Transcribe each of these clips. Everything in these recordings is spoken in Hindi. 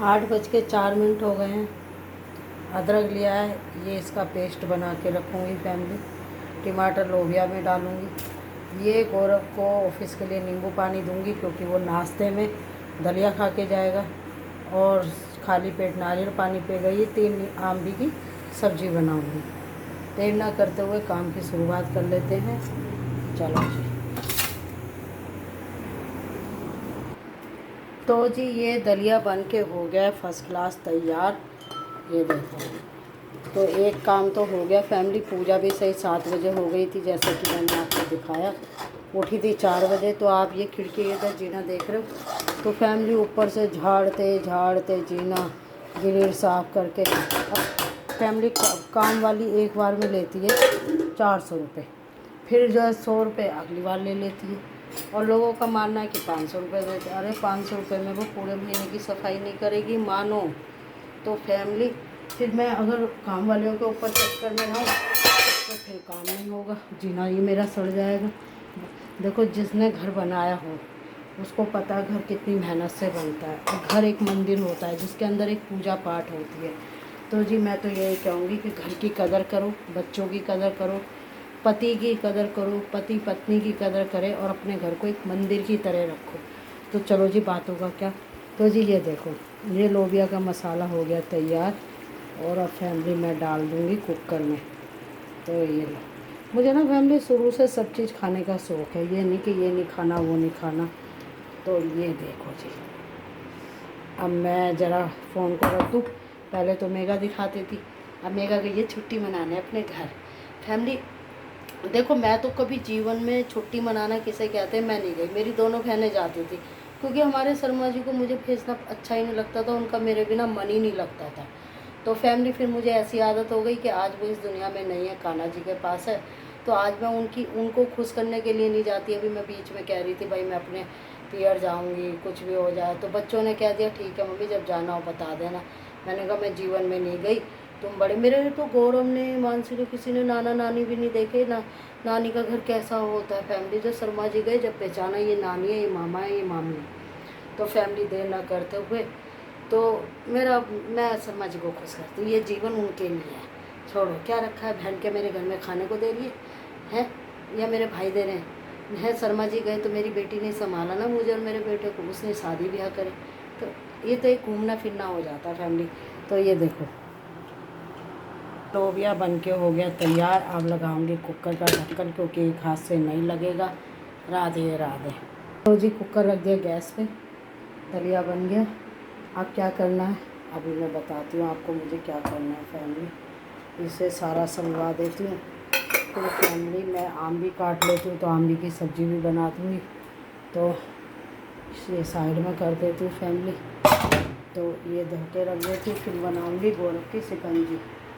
8:04 हो गए हैं। अदरक लिया है, ये इसका पेस्ट बना के रखूँगी फैमिली। टमाटर लोबिया में डालूँगी। ये गौरव को ऑफिस के लिए नींबू पानी दूँगी क्योंकि वो नाश्ते में दलिया खा के जाएगा और खाली पेट नारियल पानी पिएगा। ये 3 आमली की सब्ज़ी बनाऊँगी। देर ना करते हुए काम की शुरुआत कर लेते हैं। चलो जी। तो जी ये दलिया बन के हो गया फर्स्ट क्लास तैयार। ये देखो, तो एक काम तो हो गया फैमिली। पूजा भी सही 7 बजे हो गई थी, जैसे कि मैंने आपको दिखाया। उठी थी 4 बजे। तो आप ये खिड़की इधर जीना देख रहे हो, तो फैमिली ऊपर से झाड़ते झाड़ते जीना गिरिल साफ करके। अब फैमिली काम वाली एक बार में लेती है 400 रुपये, फिर जो है 100 रुपये अगली बार ले लेती है। और लोगों का मानना है कि 500 रुपये देते। अरे 500 रुपये में वो पूरे महीने की सफाई नहीं करेगी मानो। तो फैमिली फिर मैं अगर काम वालियों के ऊपर चक्कर में रहूँ तो फिर काम नहीं होगा, जीना ही मेरा सड़ जाएगा। देखो, जिसने घर बनाया हो उसको पता है घर कितनी मेहनत से बनता है। और घर एक मंदिर होता है जिसके अंदर एक पूजा पाठ होती है। तो जी मैं तो यही कहूँगी कि घर की कदर करो, बच्चों की कदर करो, पति की कदर करो, पति पत्नी की कदर करे और अपने घर को एक मंदिर की तरह रखो। तो चलो जी, बातों का क्या। तो जी ये देखो, ये लोबिया का मसाला हो गया तैयार और अब फैमिली मैं डाल दूँगी कुकर में। तो ये लो, मुझे ना फैमिली शुरू से सब चीज़ खाने का शौक़ है। ये नहीं कि ये नहीं खाना वो नहीं खाना। तो ये देखो जी, अब मैं ज़रा फ़ोन को रख दूँ। पहले तो मेगा दिखाती थी, अब मेगा गई है छुट्टी मनाने अपने घर। फैमिली देखो, मैं तो कभी जीवन में छुट्टी मनाना किसे कहते हैं मैं नहीं गई। मेरी दोनों बहनें जाती थी क्योंकि हमारे शर्मा जी को मुझे भेजना अच्छा ही नहीं लगता था। उनका मेरे बिना मन ही नहीं लगता था। तो फैमिली फिर मुझे ऐसी आदत हो गई कि आज वो इस दुनिया में नहीं है, कान्हा जी के पास है। तो आज मैं उनको खुश करने के लिए नहीं जाती। अभी मैं बीच में कह रही थी भाई मैं अपने पियर जाऊंगी, कुछ भी हो जाए। तो बच्चों ने कह दिया ठीक है मम्मी, जब जाना हो बता देना। मैंने कहा मैं जीवन में नहीं गई, तुम बड़े। मेरे तो गौरव ने, मानसी ने, किसी ने नाना नानी भी नहीं देखे ना। नानी का घर कैसा होता है फैमिली। जो शर्मा जी गए जब पहचाना ये नानी है, ये मामा है, ये मामी है। तो फैमिली देर ना करते हुए तो मैं शर्मा जी को खुश करती हूँ। ये जीवन उनके लिए है। छोड़ो, क्या रखा है, बहन के मेरे घर में खाने को दे रही है या मेरे भाई दे रहे हैं। शर्मा जी गए तो मेरी बेटी ने संभाला ना मुझे और मेरे बेटे को, उसने शादी ब्याह करे। तो ये तो एक घूमना फिरना हो जाता है फैमिली। तो ये देखो, लोबिया बन के हो गया तैयार। अब लगाऊंगी कुकर का ढक्कन क्योंकि एक हाथ से नहीं लगेगा। राधे राधे। तो जी कुकर रख दिया गैस पे, दलिया बन गया। अब क्या करना है अभी मैं बताती हूँ आपको मुझे क्या करना है फैमिली। इसे सारा सलवा देती हूँ। फिर फैमिली मैं आम भी काट लेती हूँ तो आमली की सब्ज़ी भी बना दूँगी। तो ये साइड में कर देती हूँ फैमिली। तो ये धो के रख देती हूँ। फिर बनाऊँगी गोरख की शिकंजी।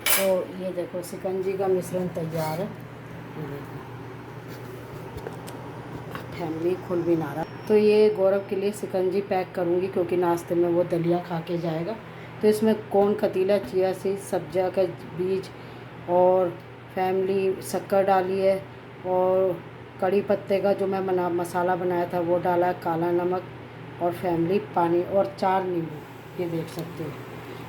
तो ये देखो, शिकंजी का मिश्रण तैयार है। ये देखो फैमिली खुल भी ना रहा। तो ये गौरव के लिए शिकंजी पैक करूँगी क्योंकि नाश्ते में वो दलिया खा के जाएगा। तो इसमें कौन खतीला, चिया सीड, सब्जा का बीज और फैमिली शक्कर डाली है और कड़ी पत्ते का जो मैं मसाला बनाया था वो डाला है, काला नमक और फैमिली पानी और 4 नींबू। ये देख सकते हो,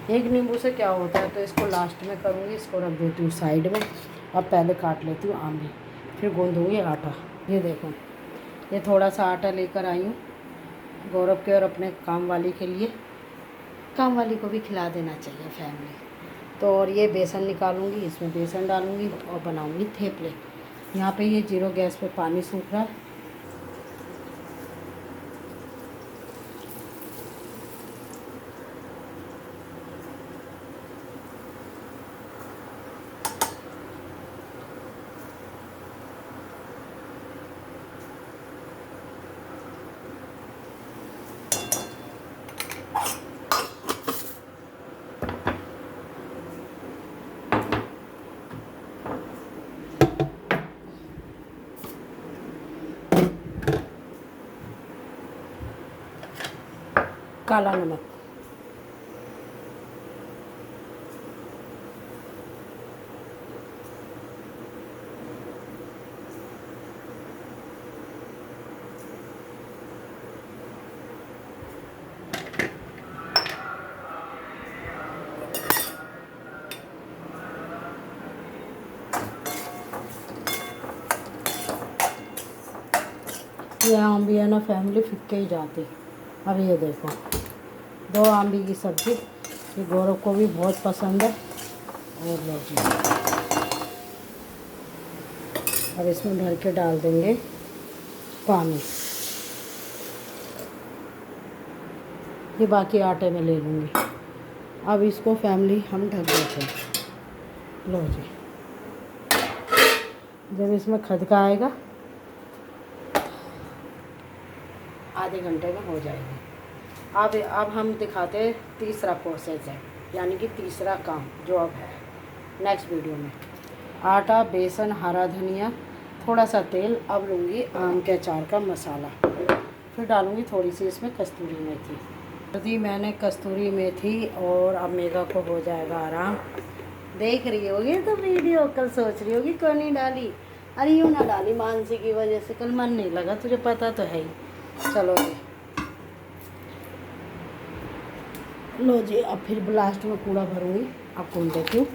एक नींबू से क्या होता है। तो इसको लास्ट में करूँगी। इसको रख देती हूँ साइड में। अब पहले काट लेती हूँ आमली, फिर गूँधूँगी आटा। ये देखो, ये थोड़ा सा आटा लेकर आई हूँ गौरव के और अपने काम वाली के लिए। काम वाली को भी खिला देना चाहिए फैमिली। तो और ये बेसन निकालूंगी, इसमें बेसन डालूंगी और बनाऊंगी थेपले। यहाँ पे ये 0 गैस पे पानी सूख रहा है। काला नमक, ये आम भी है ना फैमिली फिक्के ही जाते। अब ये देखो 2 आम्बी की सब्ज़ी, ये गौरव को भी बहुत पसंद है। और लो जी, अब इसमें भर के डाल देंगे पानी। ये बाकी आटे में ले लूँगी। अब इसको फैमिली हम ढक देते हैं। लो जी, जब इसमें खदका आएगा आधे घंटे में हो जाएगी। अब हम दिखाते हैं तीसरा प्रोसेस है, यानी कि तीसरा काम जो अब है नेक्स्ट वीडियो में। आटा, बेसन, हरा धनिया, थोड़ा सा तेल। अब लूँगी आम के अचार का मसाला, फिर डालूँगी थोड़ी सी इसमें कस्तूरी मेथी। दी मैंने कस्तूरी मेथी, और अब मेगा को हो जाएगा आराम। देख रही होगी तो वीडियो, कल सोच रही होगी क्यों नहीं डाली। अरे यूँ ना डाली, मानसी की वजह से कल मन नहीं लगा, तुझे पता तो है ही। चलो जी, लो जी, अब फिर लास्ट में कूड़ा भरूँगी। अब कूल देती हूँ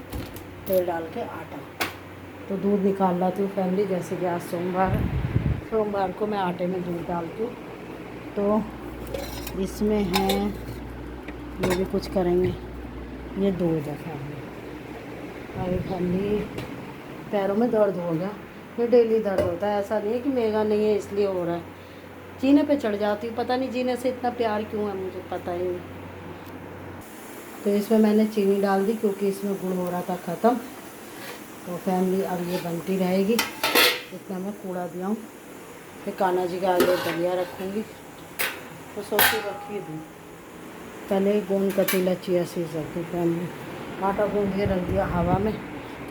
तेल डाल के आटा। तो दूध निकाल लाती हूँ फैमिली, जैसे कि आज सोमवार को मैं आटे में दूध डालती हूँ। तो इसमें है, ये भी कुछ करेंगे, ये दूध है फैमिली। अरे फैमिली पैरों में दर्द हो गया, ये डेली दर्द होता है, ऐसा नहीं है कि मेगा नहीं है इसलिए हो रहा है। जीने पे चढ़ जाती हूँ, पता नहीं जीने से इतना प्यार क्यों है, मुझे पता ही नहीं। तो इसमें मैंने चीनी डाल दी क्योंकि इसमें गुड़ हो रहा था ख़त्म। तो फैमिली अब ये बनती रहेगी, इतना मैं कूड़ा दिया हूँ। फिर कान्हा जी का आगे दलिया रखूँगी, तो सोची रखी दूँ। पहले गोंद कतीला चिया सीड्स रख दूँ फैमिली। आटा गूँध के रख दिया हवा में,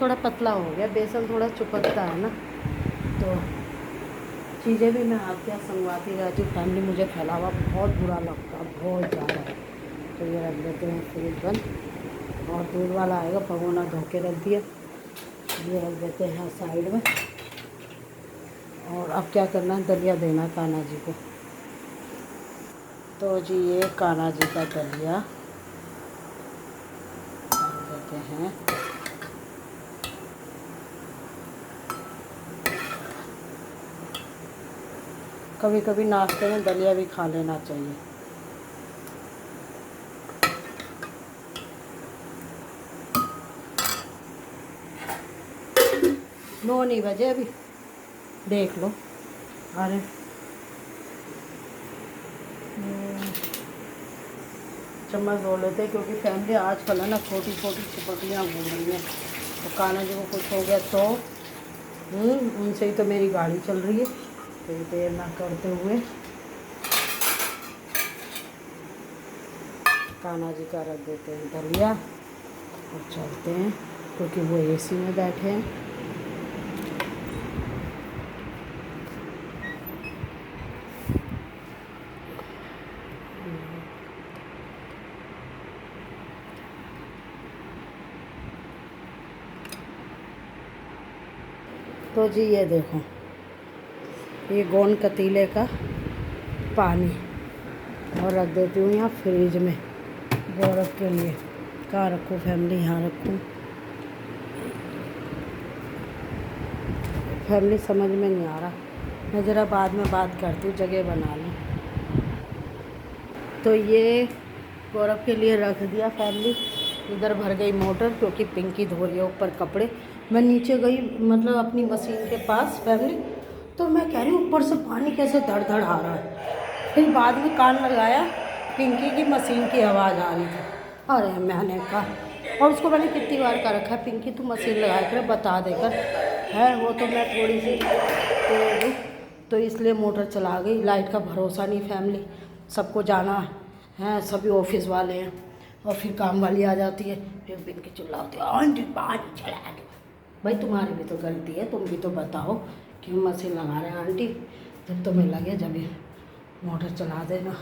थोड़ा पतला हो गया, बेसन थोड़ा चिपकता है ना, तो चीज़ें भी मैं हाथ के संगवाती रहती हूँ फैमिली। मुझे फैलावा बहुत बुरा लगता है, बहुत ज़्यादा। तो ये रख देते हैं फ्रिज बंद। और दूध वाला आएगा, भगोना धो के रख दिया, ये रख देते हैं साइड में। और अब क्या करना है, दलिया देना कान्हा जी को। तो जी ये कान्हा जी का दलिया डाल देते हैं। कभी कभी नाश्ते में दलिया भी खा लेना चाहिए। 9 नहीं बजे अभी, देख लो। अरे चम्मच धो लेते हैं, क्योंकि फैमिली आजकल है ना छोटी छोटी चिपकलियाँ घूम रही हैं। तो कान्हा जी को कुछ हो गया तो उनसे ही तो मेरी गाड़ी चल रही है। तो ये देर ना करते हुए कान्हा जी का रख देते हैं दलिया और चलते हैं, क्योंकि वो एसी में बैठे हैं। तो जी ये देखो, ये गोंद कतीले का पानी, और रख देती हूँ यहाँ फ्रिज में गौरव के लिए। कहाँ रखूँ फैमिली, यहाँ रखूँ फैमिली, समझ में नहीं आ रहा। मैं ज़रा बाद में बात करती हूँ, जगह बना लूँ। तो ये गौरव के लिए रख दिया फैमिली। इधर भर गई मोटर, क्योंकि पिंकी धो रही है ऊपर कपड़े। मैं नीचे गई, मतलब अपनी मशीन के पास फैमिली, तो मैं कह रही हूँ ऊपर से पानी कैसे धड़ धड़ आ रहा है। फिर बाद में कान लगाया, पिंकी की मशीन की आवाज़ आ रही थी। अरे मैंने कहा, और उसको मैंने कितनी बार कह रखा है, पिंकी तू मशीन लगा कर बता देकर है। वो तो मैं थोड़ी सी तो इसलिए मोटर चला गई। लाइट का भरोसा नहीं फैमिली, सबको जाना है, सभी ऑफिस वाले हैं, और फिर काम वाली आ जाती है, फिर पिंकी चिल्लाती है आंटी पानी चला दो। भाई तुम्हारी भी तो गलती है, तुम भी तो बताओ क्यों मशीन लगा रहे हैं आंटी, जब तुम्हें लगे जब ये मोटर चला देना।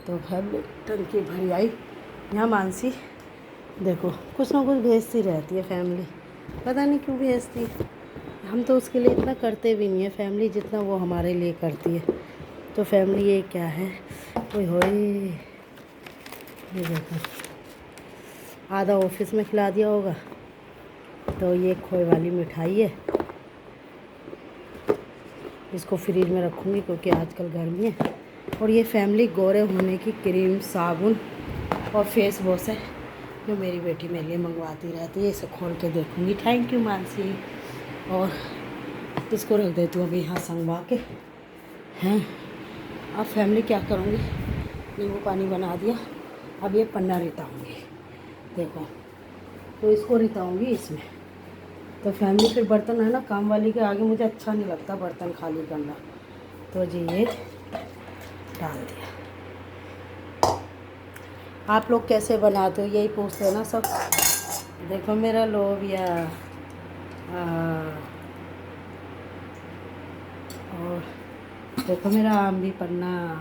तो फैमिली टंकी भरी आई। यहाँ मानसी देखो कुछ ना कुछ भेजती रहती है फैमिली, पता नहीं क्यों भेजती है। हम तो उसके लिए इतना करते भी नहीं है फैमिली, जितना वो हमारे लिए करती है। तो फैमिली ये क्या है, ओए होए, ये देखो आधा ऑफिस में खिला दिया होगा। तो ये खोए वाली मिठाई है, इसको फ्रिज में रखूँगी क्योंकि आजकल गर्मी है। और ये फैमिली गोरे होने की क्रीम, साबुन और फेस वॉश है जो मेरी बेटी मेरे लिए मंगवाती रहती है। इसे खोल के देखूँगी। Thank you Mansi. और इसको रख देती हूँ अभी यहाँ संगवा के हैं। अब फैमिली क्या करूँगी, नींबू पानी बना दिया, अब ये पन्ना रिताऊँगी। देखो तो इसको रिताऊँगी इसमें। तो फैमिली फिर बर्तन है ना, काम वाली के आगे मुझे अच्छा नहीं लगता बर्तन खाली करना। तो जी ये डाल दिया। आप लोग कैसे बनाते हो यही पूछते हैं ना सब। देखो मेरा लोबिया और देखो मेरा आम भी पन्ना।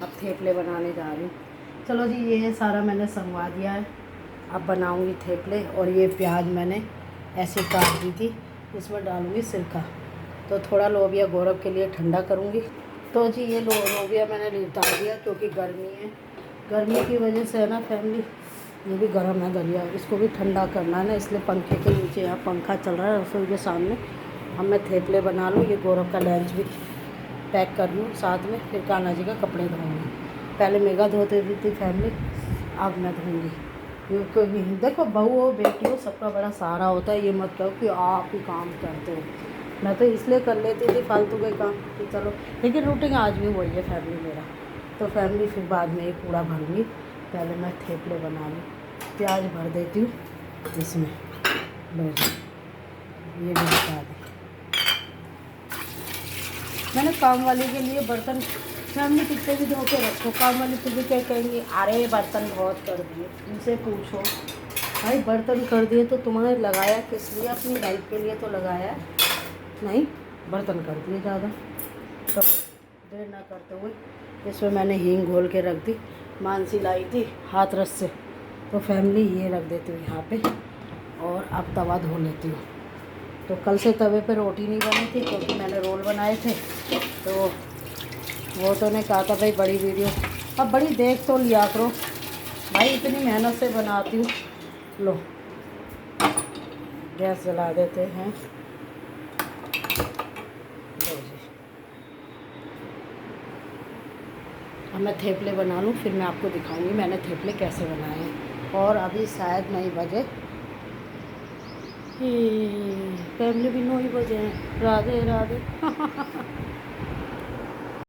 अब थेपले बनाने जा रही हूँ। चलो जी ये सारा मैंने संगवा दिया है। अब बनाऊँगी थेपले। और ये प्याज मैंने ऐसे काट दी थी, इसमें डालूँगी सिरका। तो थोड़ा लोबिया गौरव के लिए ठंडा करूँगी। तो जी ये लोबिया मैंने निपटा दिया क्योंकि गर्मी है। गर्मी की वजह से है ना फैमिली, ये भी गर्म है दलिया, इसको भी ठंडा करना है ना, इसलिए पंखे के नीचे, यहाँ पंखा चल रहा है रसोई के सामने। अब मैं थेपले बना लूँ, ये गौरव का लंच भी पैक कर लूँ साथ में, फिर कान्हा जी का कपड़े धोऊँगी। पहले मेगा धोते थी फैमिली, अब मैं धोऊँगी। क्योंकि देखो बहू हो बेटी हो सबका बड़ा सहारा होता है। ये मत कहो कि आप ही काम करते हो, मैं तो इसलिए कर लेती थी फालतू के काम कि चलो, लेकिन रूटीन आज भी वही है फैमिली मेरा। तो फैमिली फिर बाद में ये कूड़ा भरूँगी। पहले मैं थेपले बना लूँ। प्याज भर देती हूँ इसमें। बस ये भी बता दें, मैंने काम वाली के लिए बर्तन फैमिली कितने भी धो के रखो, काम वाली फिर भी क्या कहेंगी, अरे बर्तन बहुत कर दिए। इनसे पूछो भाई बर्तन कर दिए तो तुम्हारे लगाया किस लिए, अपनी हेल्प के लिए तो लगाया नहीं, बर्तन कर दिए ज़्यादा। तो देर ना करते हुए इसमें मैंने हींग घोल के रख दी, मानसी लाई थी हाथरस से। तो फैमिली ये रख देती हूँ यहाँ पे। और अब तवा धो लेती हूँ। तो कल से तवे पे रोटी नहीं बनी थी क्योंकि मैंने रोल बनाए थे। तो वो तो ने कहा था भाई बड़ी वीडियो, अब बड़ी देख तो लिया करो भाई, इतनी मेहनत से बनाती हूँ। लो गैस जला देते हैं। अब मैं थेपले बना लूँ, फिर मैं आपको दिखाऊंगी मैंने थेपले कैसे बनाए हैं। और अभी शायद 9 बजे, फैमिली भी 9 ही बजे हैं। राधे राधे